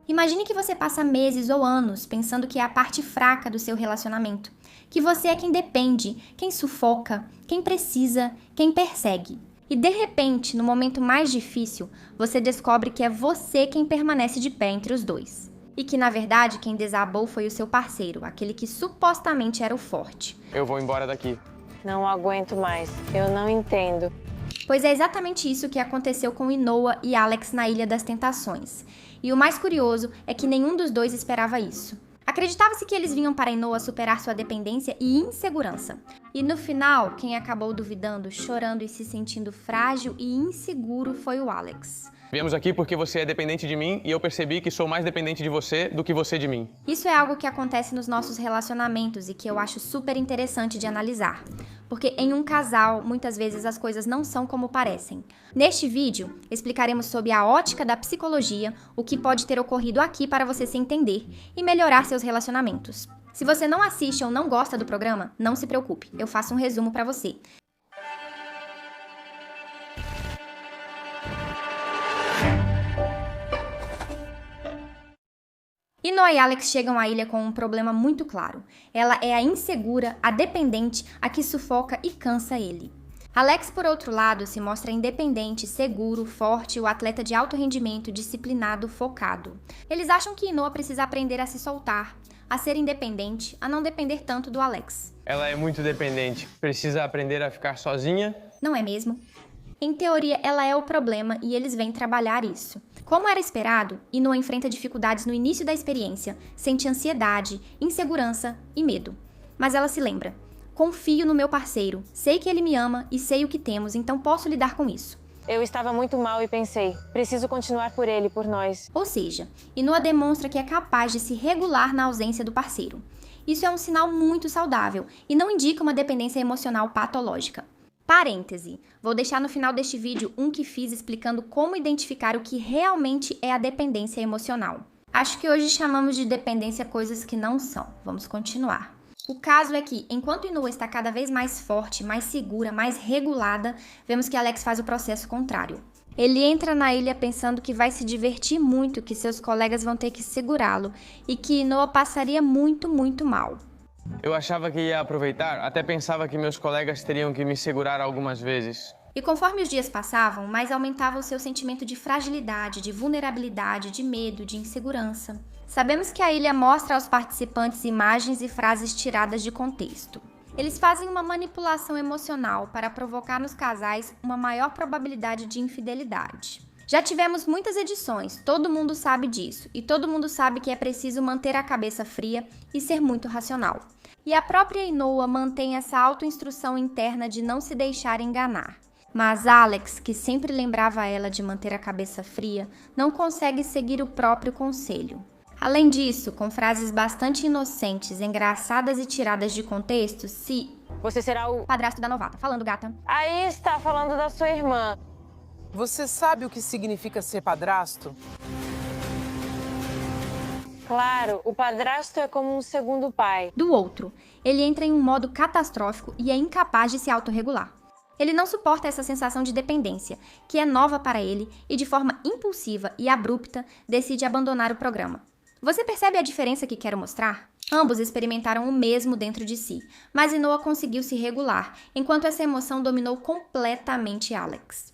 Imagine que você passa meses ou anos pensando que é a parte fraca do seu relacionamento, que você é quem depende, quem sufoca, quem precisa, quem persegue. E de repente, no momento mais difícil, você descobre que é você quem permanece de pé entre os dois. E que, na verdade, quem desabou foi o seu parceiro, aquele que supostamente era o forte. Eu vou embora daqui. Não aguento mais. Eu não entendo. Pois é exatamente isso que aconteceu com Inoa e Alex na Ilha das Tentações. E o mais curioso é que nenhum dos dois esperava isso. Acreditava-se que eles vinham para Inoa superar sua dependência e insegurança. E no final, quem acabou duvidando, chorando e se sentindo frágil e inseguro foi o Alex. Viemos aqui porque você é dependente de mim e eu percebi que sou mais dependente de você do que você de mim. Isso é algo que acontece nos nossos relacionamentos e que eu acho super interessante de analisar. Porque em um casal, muitas vezes as coisas não são como parecem. Neste vídeo, explicaremos sobre a ótica da psicologia, o que pode ter ocorrido aqui para você se entender e melhorar seus relacionamentos. Se você não assiste ou não gosta do programa, não se preocupe, eu faço um resumo para você. Inoa e Alex chegam à ilha com um problema muito claro. Ela é a insegura, a dependente, a que sufoca e cansa ele. Alex, por outro lado, se mostra independente, seguro, forte, o atleta de alto rendimento, disciplinado, focado. Eles acham que Inoa precisa aprender a se soltar, a ser independente, a não depender tanto do Alex. Ela é muito dependente. Precisa aprender a ficar sozinha. Não é mesmo? Em teoria, ela é o problema e eles vêm trabalhar isso. Como era esperado, Inoa enfrenta dificuldades no início da experiência, sente ansiedade, insegurança e medo. Mas ela se lembra: confio no meu parceiro, sei que ele me ama e sei o que temos, então posso lidar com isso. Eu estava muito mal e pensei, preciso continuar por ele, por nós. Ou seja, Inoa demonstra que é capaz de se regular na ausência do parceiro. Isso é um sinal muito saudável e não indica uma dependência emocional patológica. Parêntese, vou deixar no final deste vídeo um que fiz explicando como identificar o que realmente é a dependência emocional. Acho que hoje chamamos de dependência coisas que não são. Vamos continuar. O caso é que, enquanto Inoa está cada vez mais forte, mais segura, mais regulada, vemos que Alex faz o processo contrário. Ele entra na ilha pensando que vai se divertir muito, que seus colegas vão ter que segurá-lo e que Inoa passaria muito, muito mal. Eu achava que ia aproveitar, até pensava que meus colegas teriam que me segurar algumas vezes. E conforme os dias passavam, mais aumentava o seu sentimento de fragilidade, de vulnerabilidade, de medo, de insegurança. Sabemos que a ilha mostra aos participantes imagens e frases tiradas de contexto. Eles fazem uma manipulação emocional para provocar nos casais uma maior probabilidade de infidelidade. Já tivemos muitas edições, todo mundo sabe disso, e todo mundo sabe que é preciso manter a cabeça fria e ser muito racional. E a própria Inoa mantém essa autoinstrução interna de não se deixar enganar. Mas Alex, que sempre lembrava ela de manter a cabeça fria, não consegue seguir o próprio conselho. Além disso, com frases bastante inocentes, engraçadas e tiradas de contexto, Você será o padrasto da novata. Falando, gata. Aí está falando da sua irmã. Você sabe o que significa ser padrasto? Claro, o padrasto é como um segundo pai. Do outro, ele entra em um modo catastrófico e é incapaz de se autorregular. Ele não suporta essa sensação de dependência, que é nova para ele, e de forma impulsiva e abrupta decide abandonar o programa. Você percebe a diferença que quero mostrar? Ambos experimentaram o mesmo dentro de si, mas Inoa conseguiu se regular, enquanto essa emoção dominou completamente Alex.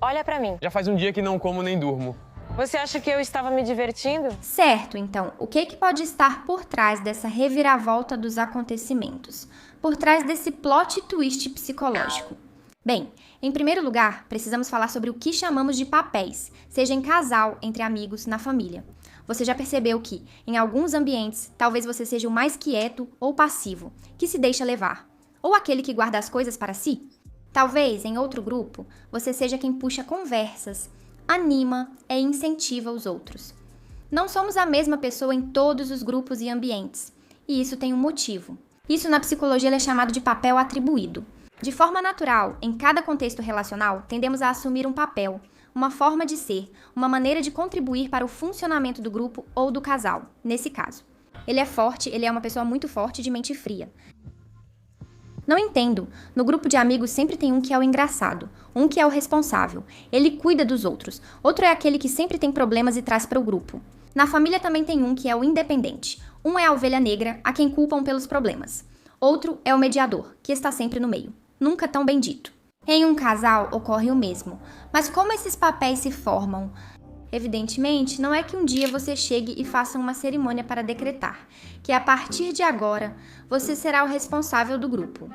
Olha pra mim. Já faz um dia que não como nem durmo. Você acha que eu estava me divertindo? Certo, então, o que pode estar por trás dessa reviravolta dos acontecimentos? Por trás desse plot twist psicológico? Bem, em primeiro lugar, precisamos falar sobre o que chamamos de papéis, seja em casal, entre amigos, na família. Você já percebeu que, em alguns ambientes, talvez você seja o mais quieto ou passivo, que se deixa levar, ou aquele que guarda as coisas para si? Talvez, em outro grupo, você seja quem puxa conversas, anima e incentiva os outros. Não somos a mesma pessoa em todos os grupos e ambientes, e isso tem um motivo. Isso na psicologia é chamado de papel atribuído. De forma natural, em cada contexto relacional, tendemos a assumir um papel, uma forma de ser, uma maneira de contribuir para o funcionamento do grupo ou do casal, nesse caso. Ele é forte, ele é uma pessoa muito forte de mente fria. Não entendo. No grupo de amigos sempre tem um que é o engraçado, um que é o responsável. Ele cuida dos outros. Outro é aquele que sempre tem problemas e traz para o grupo. Na família também tem um que é o independente. Um é a ovelha negra, a quem culpam pelos problemas. Outro é o mediador, que está sempre no meio. Nunca tão bem dito. Em um casal ocorre o mesmo. Mas como esses papéis se formam? Evidentemente, não é que um dia você chegue e faça uma cerimônia para decretar que a partir de agora você será o responsável do grupo.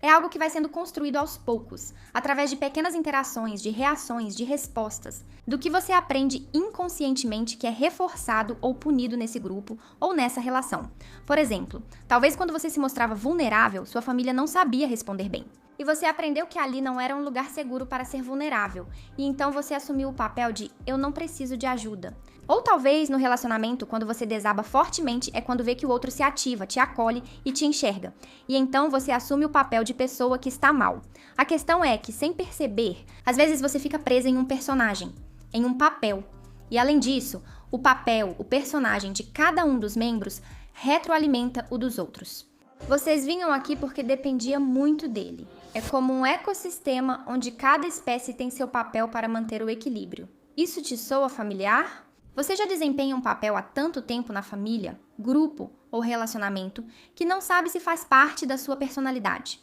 É algo que vai sendo construído aos poucos, através de pequenas interações, de reações, de respostas, do que você aprende inconscientemente que é reforçado ou punido nesse grupo ou nessa relação. Por exemplo, talvez quando você se mostrava vulnerável, sua família não sabia responder bem. E você aprendeu que ali não era um lugar seguro para ser vulnerável, e então você assumiu o papel de eu não preciso de ajuda. Ou talvez no relacionamento, quando você desaba fortemente, é quando vê que o outro se ativa, te acolhe e te enxerga. E então você assume o papel de pessoa que está mal. A questão é que, sem perceber, às vezes você fica presa em um personagem, em um papel. E além disso, o papel, o personagem de cada um dos membros retroalimenta o dos outros. Vocês vinham aqui porque dependia muito dele. É como um ecossistema onde cada espécie tem seu papel para manter o equilíbrio. Isso te soa familiar? Você já desempenha um papel há tanto tempo na família, grupo ou relacionamento que não sabe se faz parte da sua personalidade.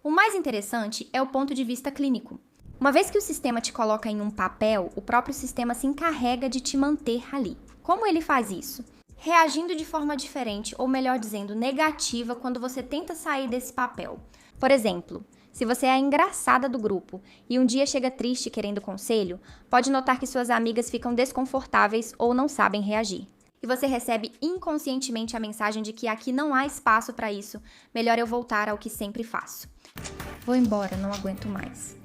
O mais interessante é o ponto de vista clínico. Uma vez que o sistema te coloca em um papel, o próprio sistema se encarrega de te manter ali. Como ele faz isso? Reagindo de forma diferente, ou melhor dizendo, negativa, quando você tenta sair desse papel. Por exemplo, se você é a engraçada do grupo e um dia chega triste querendo conselho, pode notar que suas amigas ficam desconfortáveis ou não sabem reagir. E você recebe inconscientemente a mensagem de que aqui não há espaço para isso, melhor eu voltar ao que sempre faço. Vou embora, não aguento mais.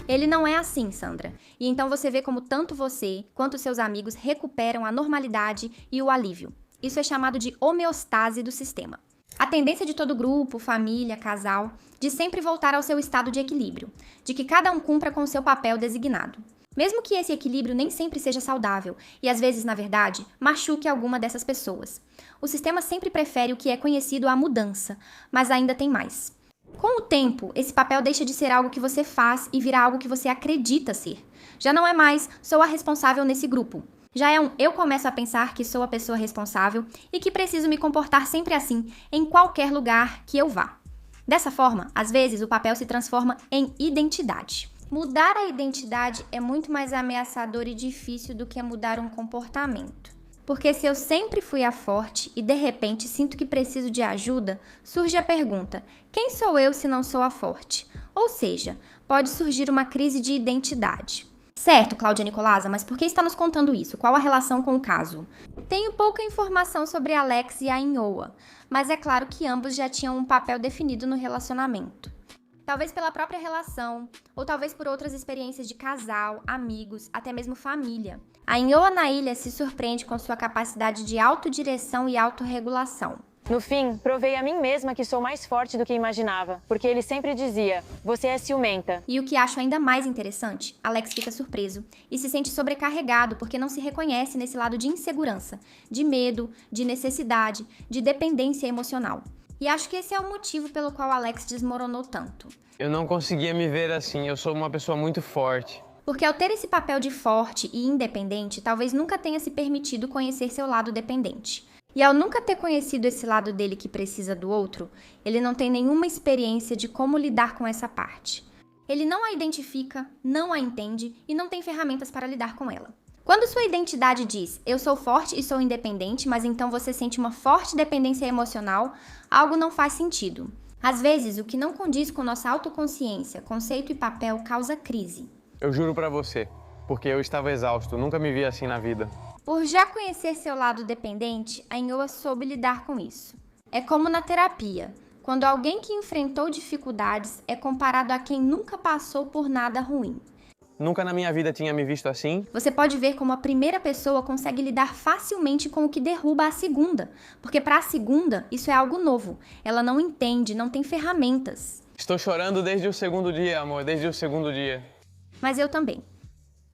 Ele não é assim, Sandra. E então você vê como tanto você quanto seus amigos recuperam a normalidade e o alívio. Isso é chamado de homeostase do sistema. A tendência de todo grupo, família, casal, de sempre voltar ao seu estado de equilíbrio, de que cada um cumpra com o seu papel designado. Mesmo que esse equilíbrio nem sempre seja saudável e às vezes, na verdade, machuque alguma dessas pessoas. O sistema sempre prefere o que é conhecido à mudança, mas ainda tem mais. Com o tempo, esse papel deixa de ser algo que você faz e vira algo que você acredita ser. Já não é mais, sou a responsável nesse grupo. Já é eu começo a pensar que sou a pessoa responsável e que preciso me comportar sempre assim, em qualquer lugar que eu vá. Dessa forma, às vezes, o papel se transforma em identidade. Mudar a identidade é muito mais ameaçador e difícil do que mudar um comportamento. Porque se eu sempre fui a forte e de repente sinto que preciso de ajuda, surge a pergunta: quem sou eu se não sou a forte? Ou seja, pode surgir uma crise de identidade. Certo, Cláudia Nicolasa, mas por que está nos contando isso? Qual a relação com o caso? Tenho pouca informação sobre Alex e a Inhoa, mas é claro que ambos já tinham um papel definido no relacionamento. Talvez pela própria relação, ou talvez por outras experiências de casal, amigos, até mesmo família. A Inhoa na ilha se surpreende com sua capacidade de autodireção e autorregulação. No fim, provei a mim mesma que sou mais forte do que imaginava, porque ele sempre dizia, você é ciumenta. E o que acho ainda mais interessante, Alex fica surpreso e se sente sobrecarregado porque não se reconhece nesse lado de insegurança, de medo, de necessidade, de dependência emocional. E acho que esse é o motivo pelo qual Alex desmoronou tanto. Eu não conseguia me ver assim, eu sou uma pessoa muito forte. Porque ao ter esse papel de forte e independente, talvez nunca tenha se permitido conhecer seu lado dependente. E ao nunca ter conhecido esse lado dele que precisa do outro, ele não tem nenhuma experiência de como lidar com essa parte. Ele não a identifica, não a entende e não tem ferramentas para lidar com ela. Quando sua identidade diz, eu sou forte e sou independente, mas então você sente uma forte dependência emocional, algo não faz sentido. Às vezes, o que não condiz com nossa autoconsciência, conceito e papel causa crise. Eu juro pra você, porque eu estava exausto, nunca me vi assim na vida. Por já conhecer seu lado dependente, a Inhoa soube lidar com isso. É como na terapia, quando alguém que enfrentou dificuldades é comparado a quem nunca passou por nada ruim. Nunca na minha vida tinha me visto assim. Você pode ver como a primeira pessoa consegue lidar facilmente com o que derruba a segunda, porque para a segunda isso é algo novo. Ela não entende, não tem ferramentas. Estou chorando desde o segundo dia, amor, desde o segundo dia. Mas eu também.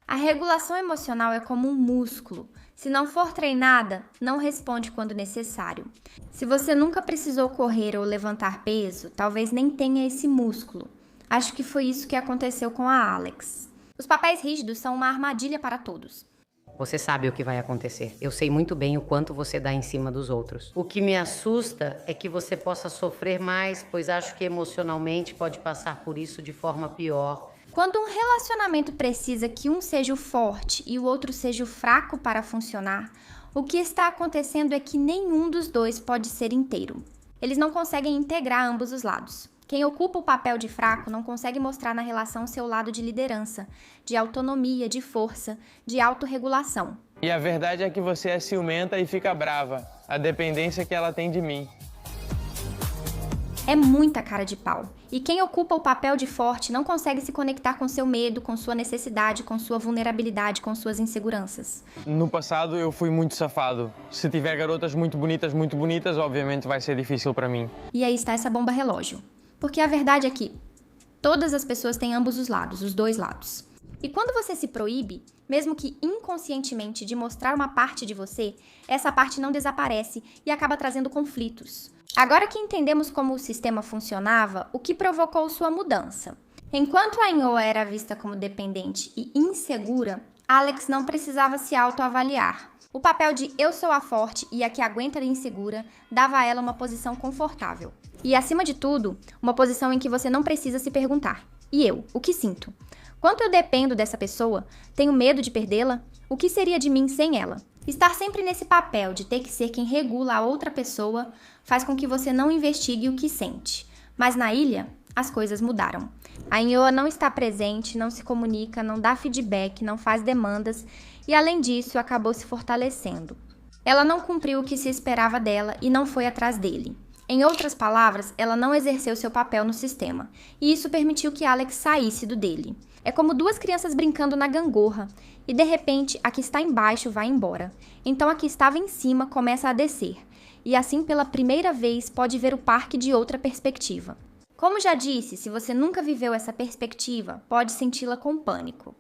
A regulação emocional é como um músculo. Se não for treinada, não responde quando necessário. Se você nunca precisou correr ou levantar peso, talvez nem tenha esse músculo. Acho que foi isso que aconteceu com a Alex. Os papéis rígidos são uma armadilha para todos. Você sabe o que vai acontecer. Eu sei muito bem o quanto você dá em cima dos outros. O que me assusta é que você possa sofrer mais, pois acho que emocionalmente pode passar por isso de forma pior. Quando um relacionamento precisa que um seja o forte e o outro seja o fraco para funcionar, o que está acontecendo é que nenhum dos dois pode ser inteiro. Eles não conseguem integrar ambos os lados. Quem ocupa o papel de fraco não consegue mostrar na relação seu lado de liderança, de autonomia, de força, de autorregulação. E a verdade é que você é ciumenta e fica brava. A dependência que ela tem de mim. É muita cara de pau. E quem ocupa o papel de forte não consegue se conectar com seu medo, com sua necessidade, com sua vulnerabilidade, com suas inseguranças. No passado eu fui muito safado. Se tiver garotas muito bonitas, obviamente vai ser difícil para mim. E aí está essa bomba relógio. Porque a verdade é que todas as pessoas têm ambos os lados, os dois lados. E quando você se proíbe, mesmo que inconscientemente, de mostrar uma parte de você, essa parte não desaparece e acaba trazendo conflitos. Agora que entendemos como o sistema funcionava, o que provocou sua mudança? Enquanto a Ainhoa era vista como dependente e insegura, Alex não precisava se autoavaliar. O papel de eu sou a forte e a que aguenta a insegura dava a ela uma posição confortável. E, acima de tudo, uma posição em que você não precisa se perguntar: e eu, o que sinto? Quanto eu dependo dessa pessoa? Tenho medo de perdê-la? O que seria de mim sem ela? Estar sempre nesse papel de ter que ser quem regula a outra pessoa faz com que você não investigue o que sente. Mas na ilha, as coisas mudaram. A Ainhoa não está presente, não se comunica, não dá feedback, não faz demandas e, além disso, acabou se fortalecendo. Ela não cumpriu o que se esperava dela e não foi atrás dele. Em outras palavras, ela não exerceu seu papel no sistema, e isso permitiu que Alex saísse do dele. É como duas crianças brincando na gangorra, e de repente a que está embaixo vai embora. Então a que estava em cima começa a descer, e assim pela primeira vez pode ver o parque de outra perspectiva. Como já disse, se você nunca viveu essa perspectiva, pode senti-la com pânico.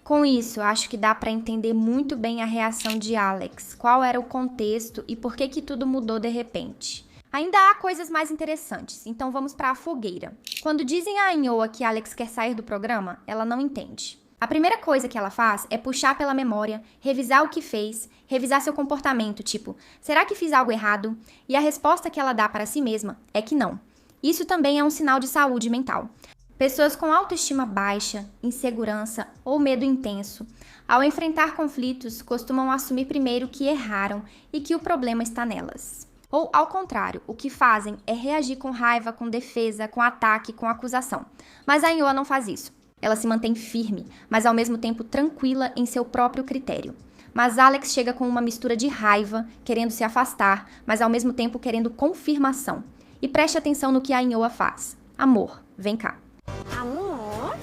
Com isso, acho que dá para entender muito bem a reação de Alex, qual era o contexto e por que tudo mudou de repente. Ainda há coisas mais interessantes, então vamos para a fogueira. Quando dizem a Ainhoa que Alex quer sair do programa, ela não entende. A primeira coisa que ela faz é puxar pela memória, revisar o que fez, revisar seu comportamento, tipo, será que fiz algo errado? E a resposta que ela dá para si mesma é que não. Isso também é um sinal de saúde mental. Pessoas com autoestima baixa, insegurança ou medo intenso, ao enfrentar conflitos, costumam assumir primeiro que erraram e que o problema está nelas. Ou, ao contrário, o que fazem é reagir com raiva, com defesa, com ataque, com acusação. Mas a Ainhoa não faz isso. Ela se mantém firme, mas ao mesmo tempo tranquila em seu próprio critério. Mas Alex chega com uma mistura de raiva, querendo se afastar, mas ao mesmo tempo querendo confirmação. E preste atenção no que a Ainhoa faz. Amor, vem cá. Amor?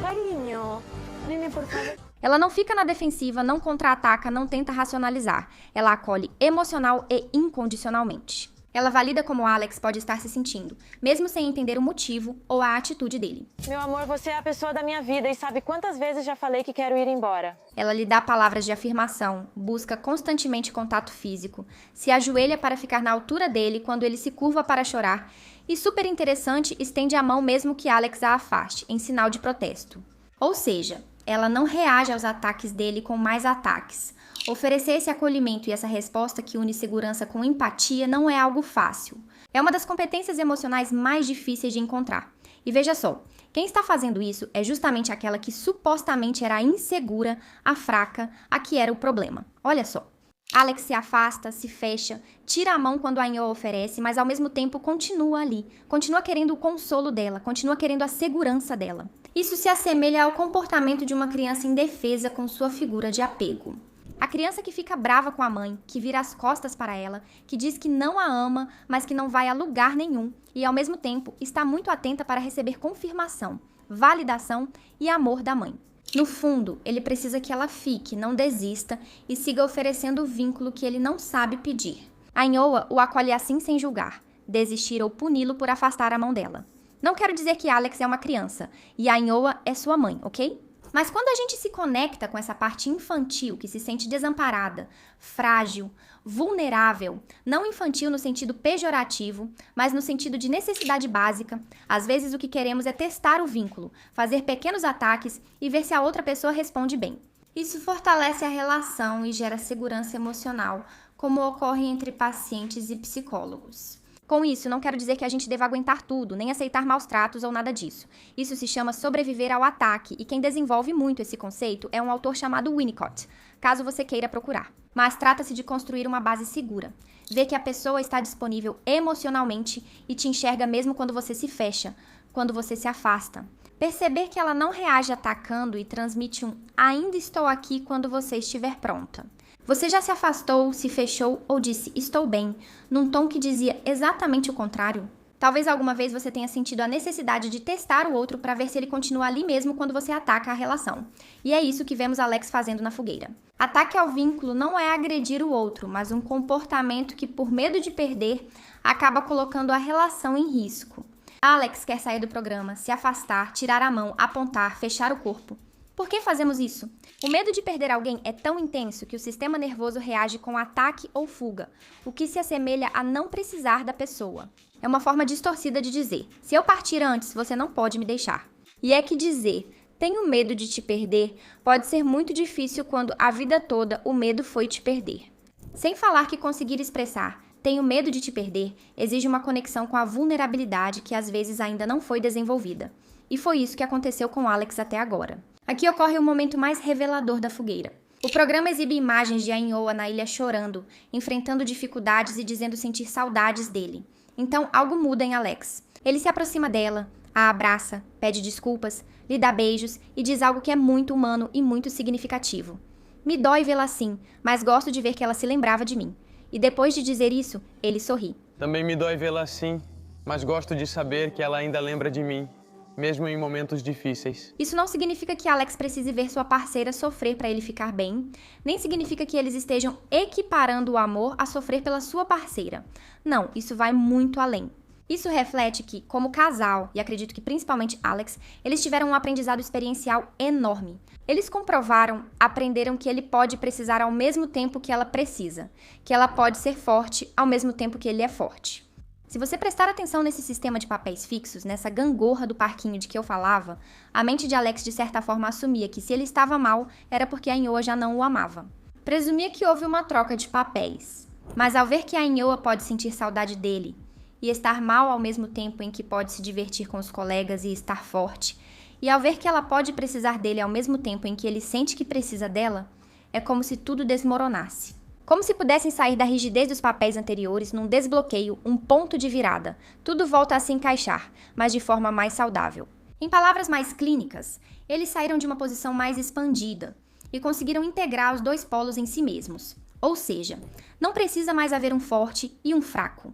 Carinho? Nene, por favor. Ela não fica na defensiva, não contra-ataca, não tenta racionalizar. Ela acolhe emocional e incondicionalmente. Ela valida como Alex pode estar se sentindo, mesmo sem entender o motivo ou a atitude dele. Meu amor, você é a pessoa da minha vida e sabe quantas vezes já falei que quero ir embora. Ela lhe dá palavras de afirmação, busca constantemente contato físico, se ajoelha para ficar na altura dele quando ele se curva para chorar e, super interessante, estende a mão mesmo que Alex a afaste, em sinal de protesto. Ou seja, ela não reage aos ataques dele com mais ataques. Oferecer esse acolhimento e essa resposta que une segurança com empatia não é algo fácil. É uma das competências emocionais mais difíceis de encontrar. E veja só, quem está fazendo isso é justamente aquela que supostamente era a insegura, a fraca, a que era o problema. Olha só. Alex se afasta, se fecha, tira a mão quando a Ainhoa oferece, mas ao mesmo tempo continua ali. Continua querendo o consolo dela, continua querendo a segurança dela. Isso se assemelha ao comportamento de uma criança indefesa com sua figura de apego. A criança que fica brava com a mãe, que vira as costas para ela, que diz que não a ama, mas que não vai a lugar nenhum e, ao mesmo tempo, está muito atenta para receber confirmação, validação e amor da mãe. No fundo, ele precisa que ela fique, não desista e siga oferecendo o vínculo que ele não sabe pedir. A Ainhoa o acolhe assim sem julgar, desistir ou puni-lo por afastar a mão dela. Não quero dizer que Alex é uma criança e a Ainhoa é sua mãe, ok? Mas quando a gente se conecta com essa parte infantil que se sente desamparada, frágil, vulnerável, não infantil no sentido pejorativo, mas no sentido de necessidade básica, às vezes o que queremos é testar o vínculo, fazer pequenos ataques e ver se a outra pessoa responde bem. Isso fortalece a relação e gera segurança emocional, como ocorre entre pacientes e psicólogos. Com isso, não quero dizer que a gente deva aguentar tudo, nem aceitar maus tratos ou nada disso. Isso se chama sobreviver ao ataque, e quem desenvolve muito esse conceito é um autor chamado Winnicott, caso você queira procurar. Mas trata-se de construir uma base segura. Ver que a pessoa está disponível emocionalmente e te enxerga mesmo quando você se fecha, quando você se afasta. Perceber que ela não reage atacando e transmite um "ainda estou aqui" quando você estiver pronta. Você já se afastou, se fechou ou disse "estou bem", num tom que dizia exatamente o contrário? Talvez alguma vez você tenha sentido a necessidade de testar o outro para ver se ele continua ali mesmo quando você ataca a relação. E é isso que vemos Alex fazendo na fogueira. Ataque ao vínculo não é agredir o outro, mas um comportamento que, por medo de perder, acaba colocando a relação em risco. Alex quer sair do programa, se afastar, tirar a mão, apontar, fechar o corpo. Por que fazemos isso? O medo de perder alguém é tão intenso que o sistema nervoso reage com ataque ou fuga, o que se assemelha a não precisar da pessoa. É uma forma distorcida de dizer: se eu partir antes, você não pode me deixar. E é que dizer "tenho medo de te perder" pode ser muito difícil quando a vida toda o medo foi te perder. Sem falar que conseguir expressar "tenho medo de te perder" exige uma conexão com a vulnerabilidade que às vezes ainda não foi desenvolvida. E foi isso que aconteceu com Alex até agora. Aqui ocorre o momento mais revelador da fogueira. O programa exibe imagens de Ainhoa na ilha chorando, enfrentando dificuldades e dizendo sentir saudades dele. Então, algo muda em Alex. Ele se aproxima dela, a abraça, pede desculpas, lhe dá beijos e diz algo que é muito humano e muito significativo. "Me dói vê-la assim, mas gosto de ver que ela se lembrava de mim." E depois de dizer isso, ele sorri. Também me dói vê-la assim, mas gosto de saber que ela ainda lembra de mim, mesmo em momentos difíceis. Isso não significa que Alex precise ver sua parceira sofrer para ele ficar bem, nem significa que eles estejam equiparando o amor a sofrer pela sua parceira. Não, isso vai muito além. Isso reflete que, como casal, e acredito que principalmente Alex, eles tiveram um aprendizado experiencial enorme. Eles comprovaram, aprenderam que ele pode precisar ao mesmo tempo que ela precisa, que ela pode ser forte ao mesmo tempo que ele é forte. Se você prestar atenção nesse sistema de papéis fixos, nessa gangorra do parquinho de que eu falava, a mente de Alex de certa forma assumia que se ele estava mal, era porque a Ainhoa já não o amava. Presumia que houve uma troca de papéis. Mas ao ver que a Ainhoa pode sentir saudade dele, e estar mal ao mesmo tempo em que pode se divertir com os colegas e estar forte, e ao ver que ela pode precisar dele ao mesmo tempo em que ele sente que precisa dela, é como se tudo desmoronasse. Como se pudessem sair da rigidez dos papéis anteriores num desbloqueio, um ponto de virada. Tudo volta a se encaixar, mas de forma mais saudável. Em palavras mais clínicas, eles saíram de uma posição mais expandida e conseguiram integrar os dois polos em si mesmos. Ou seja, não precisa mais haver um forte e um fraco.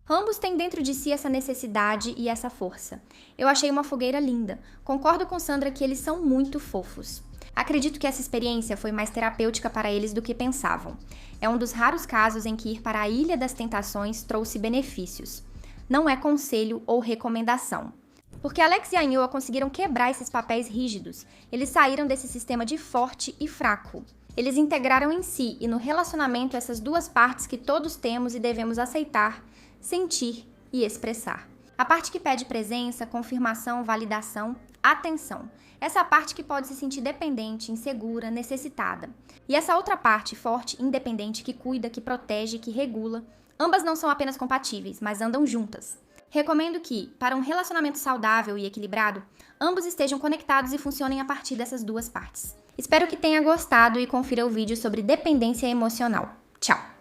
Ambos têm dentro de si essa necessidade e essa força. Eu achei uma fogueira linda. Concordo com Sandra que eles são muito fofos. Acredito que essa experiência foi mais terapêutica para eles do que pensavam. É um dos raros casos em que ir para a Ilha das Tentações trouxe benefícios. Não é conselho ou recomendação. Porque Alex e Ainhoa conseguiram quebrar esses papéis rígidos. Eles saíram desse sistema de forte e fraco. Eles integraram em si e no relacionamento essas duas partes que todos temos e devemos aceitar, sentir e expressar. A parte que pede presença, confirmação, validação, atenção. Essa parte que pode se sentir dependente, insegura, necessitada. E essa outra parte, forte, independente, que cuida, que protege, que regula. Ambas não são apenas compatíveis, mas andam juntas. Recomendo que, para um relacionamento saudável e equilibrado, ambos estejam conectados e funcionem a partir dessas duas partes. Espero que tenha gostado e confira o vídeo sobre dependência emocional. Tchau!